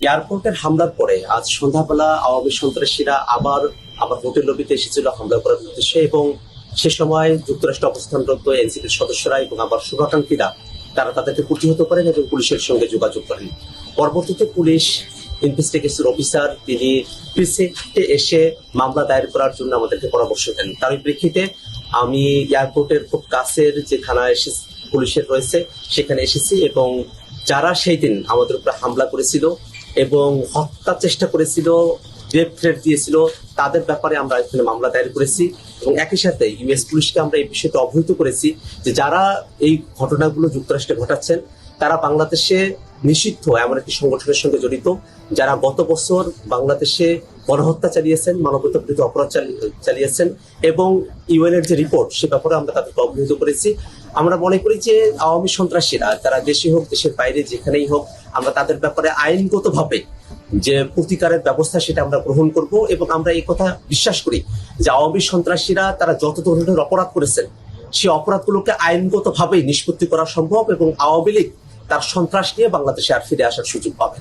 এয়ারপোর্টের হামলার পরে আজ সন্ধ্যাবেলা আওয়ামী সন্ত্রাসীরা আবার আবার হোটেল লবিতে এসেছিল হামলা করার উদ্দেশ্যে, এবং সে সময় যুক্তরাষ্ট্রে অবস্থানরত এনসিপির সদস্যরা এবং আবার শুভাকাঙ্ক্ষীরা তারা তাদেরকে প্রতিহত করেন এবং পুলিশের সঙ্গে যোগাযোগ করেন। পরবর্তীতে পুলিশ ইনভেস্টিগেশন অফিসার তিনি প্রিসেন্টে এসে মামলা দায়ের করার জন্য আমাদেরকে পরামর্শ দেন। তার প্রেক্ষিতে আমি এয়ারপোর্টের খুব কাছের যে থানা এসে পুলিশের রয়েছে সেখানে এসেছি, এবং যারা সেই দিন আমাদের উপরে হামলা করেছিল এবং হত্যার চেষ্টা করেছিল, রেপ থ্রেট দিয়েছিল, তাদের ব্যাপারে আমরা এখানে মামলা দায়ের করেছি। এবং একই সাথে ইউএস পুলিশকে আমরা এই বিষয়তে অবহিত করেছি যে যারা এই ঘটনাগুলো যুক্তরাষ্ট্রে ঘটাচ্ছেন তারা বাংলাদেশে নিষিদ্ধ এমন একটি সংগঠনের সঙ্গে জড়িত, যারা গত বছর বাংলাদেশে গণহত্যা চালিয়েছেন, মানবতা বিরোধী অপরাধ চালিয়েছেন, এবং ইউএনের যে রিপোর্ট সে ব্যাপারে আমরা তাদেরকে অবহিত করেছি। আমরা মনে করি যে আওয়ামী সন্ত্রাসীরা তারা দেশে হোক দেশের বাইরে যেখানেই হোক, আমরা তাদের ব্যাপারে আইনগতভাবে যে প্রতিকারের ব্যবস্থা সেটা আমরা গ্রহণ করব। এবং আমরা এই কথা বিশ্বাস করি যে আওয়ামী সন্ত্রাসীরা তারা যত ধরনের অপরাধ করেছেন সেই অপরাধগুলোকে আইনগতভাবেই নিষ্পত্তি করা সম্ভব, এবং আওয়ামী লীগ তার সন্ত্রাস নিয়ে বাংলাদেশে আর ফিরে আসার সুযোগ পাবে।